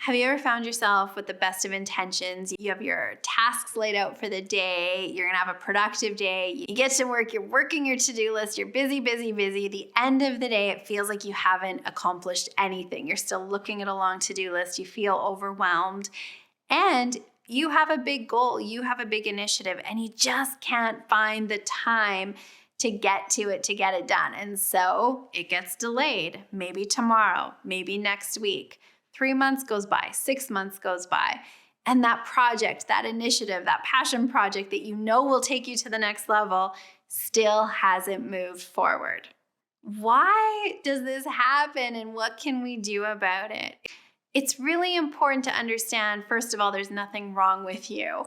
Have you ever found yourself with the best of intentions? You have your tasks laid out for the day. You're going to have a productive day. You get to work. You're working your to-do list. You're busy, busy, busy. The end of the day, it feels like you haven't accomplished anything. You're still looking at a long to-do list. You feel overwhelmed. And you have a big goal. You have a big initiative. And you just can't find the time to get to it, to get it done. And so it gets delayed. Maybe tomorrow, maybe next week. 3 months goes by, 6 months goes by, and that project, that initiative, that passion project that you know will take you to the next level still hasn't moved forward. Why does this happen, and what can we do about it? It's really important to understand, first of all, there's nothing wrong with you.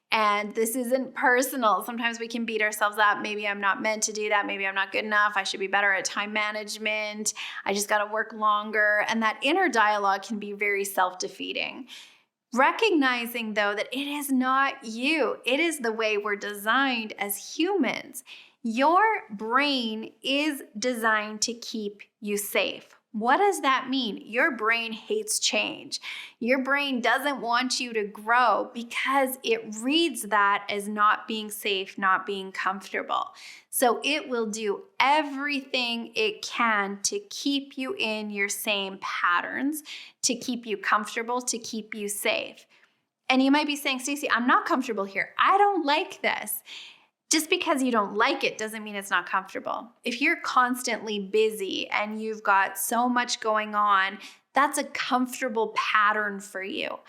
And this isn't personal. Sometimes we can beat ourselves up. Maybe I'm not meant to do that. Maybe I'm not good enough. I should be better at time management. I just got to work longer. And that inner dialogue can be very self-defeating. Recognizing, though, that it is not you. It is the way we're designed as humans. Your brain is designed to keep you safe. What does that mean? Your brain hates change. Your brain doesn't want you to grow because it reads that as not being safe, not being comfortable. So it will do everything it can to keep you in your same patterns, to keep you comfortable, to keep you safe. And you might be saying, Stacey, I'm not comfortable here. I don't like this. Just because you don't like it doesn't mean it's not comfortable. If you're constantly busy and you've got so much going on, that's a comfortable pattern for you.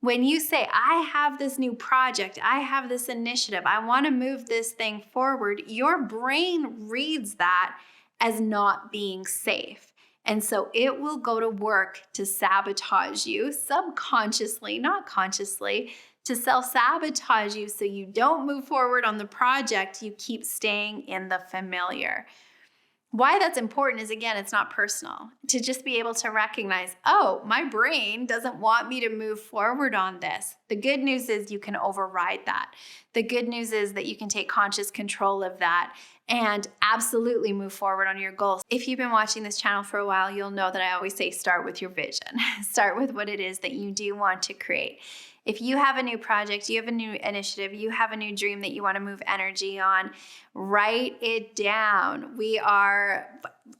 When you say, I have this new project, I have this initiative, I want to move this thing forward, your brain reads that as not being safe. And so it will go to work to sabotage you subconsciously, not consciously, to self-sabotage you so you don't move forward on the project. You keep staying in the familiar. Why that's important is, again, it's not personal. To just be able to recognize, oh, my brain doesn't want me to move forward on this. The good news is you can override that. The good news is that you can take conscious control of that and absolutely move forward on your goals. If you've been watching this channel for a while, you'll know that I always say start with your vision. Start with what it is that you do want to create. If you have a new project, you have a new initiative, you have a new dream that you want to move energy on, write it down. We are,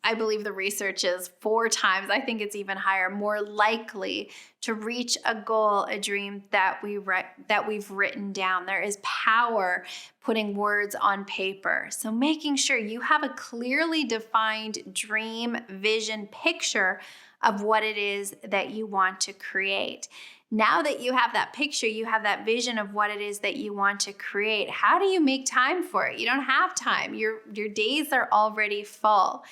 I believe the research is 4 times, I think it's even higher, more likely to reach a goal, a dream that we've written down. There is power putting words on paper. So making sure you have a clearly defined dream, vision, picture of what it is that you want to create. Now that you have that picture, you have that vision of what it is that you want to create, how do you make time for it? You don't have time. Your days are already full.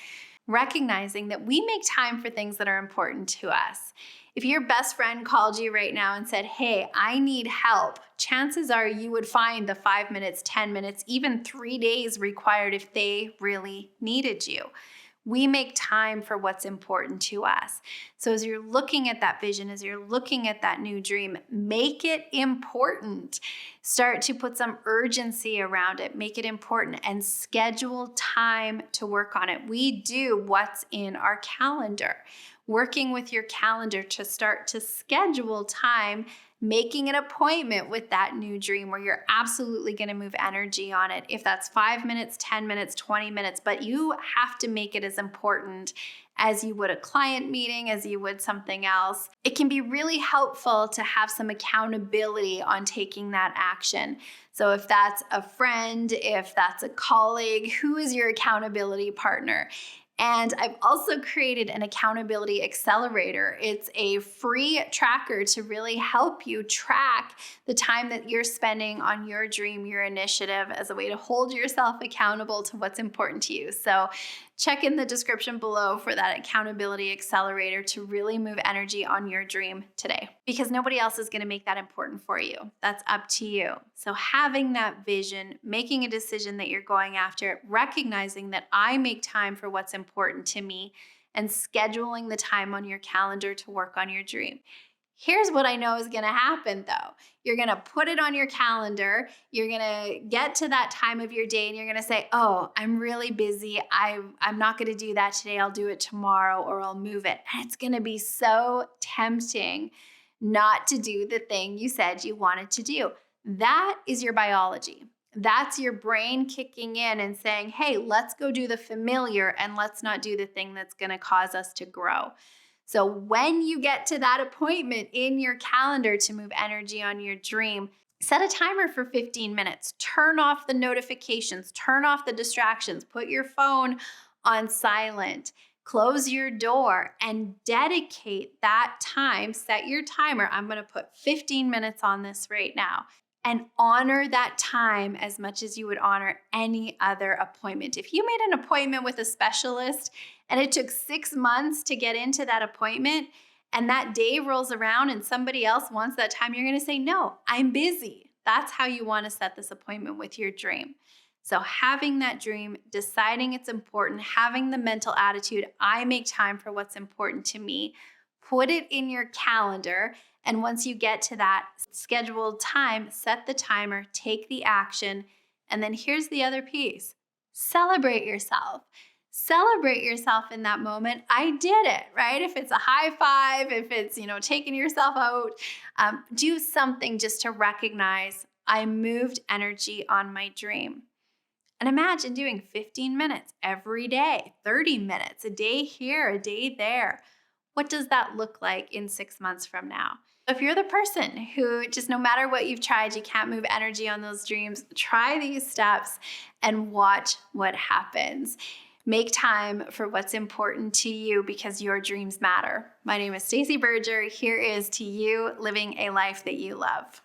Recognizing that we make time for things that are important to us. If your best friend called you right now and said, hey, I need help, chances are you would find the 5 minutes, 10 minutes, even 3 days required if they really needed you. We make time for what's important to us. So as you're looking at that vision, as you're looking at that new dream, make it important. Start to put some urgency around it. Make it important and schedule time to work on it. We do what's in our calendar. Working with your calendar to start to schedule time, making an appointment with that new dream where you're absolutely going to move energy on it. If that's 5 minutes, 10 minutes, 20 minutes, but you have to make it as important as you would a client meeting, as you would something else. It can be really helpful to have some accountability on taking that action. So if that's a friend, if that's a colleague, who is your accountability partner? And I've also created an accountability accelerator. It's a free tracker to really help you track the time that you're spending on your dream, your initiative, as a way to hold yourself accountable to what's important to you. So check in the description below for that accountability accelerator to really move energy on your dream today, because nobody else is going to make that important for you. That's up to you. So having that vision, making a decision that you're going after, recognizing that I make time for what's important to me, and scheduling the time on your calendar to work on your dream. Here's what I know is going to happen though. You're going to put it on your calendar. You're going to get to that time of your day and you're going to say, oh, I'm really busy. I'm not going to do that today. I'll do it tomorrow, or I'll move it. And it's going to be so tempting not to do the thing you said you wanted to do. That is your biology. That's your brain kicking in and saying, hey, let's go do the familiar and let's not do the thing that's going to cause us to grow. So when you get to that appointment in your calendar to move energy on your dream, set a timer for 15 minutes. Turn off the notifications, turn off the distractions, put your phone on silent, close your door, and dedicate that time. Set your timer. I'm going to put 15 minutes on this right now. And honor that time as much as you would honor any other appointment. If you made an appointment with a specialist and it took 6 months to get into that appointment, and that day rolls around and somebody else wants that time, you're going to say, no, I'm busy. That's how you want to set this appointment with your dream. So having that dream, deciding it's important, having the mental attitude, I make time for what's important to me, put it in your calendar. And once you get to that scheduled time, set the timer, take the action. And then here's the other piece. Celebrate yourself. Celebrate yourself in that moment. I did it, right? If it's a high five, if it's, taking yourself out, do something just to recognize I moved energy on my dream. And imagine doing 15 minutes every day, 30 minutes, a day here, a day there. What does that look like in 6 months from now? If you're the person who just no matter what you've tried, you can't move energy on those dreams, try these steps and watch what happens. Make time for what's important to you because your dreams matter. My name is Stacey Berger. Here is to you living a life that you love.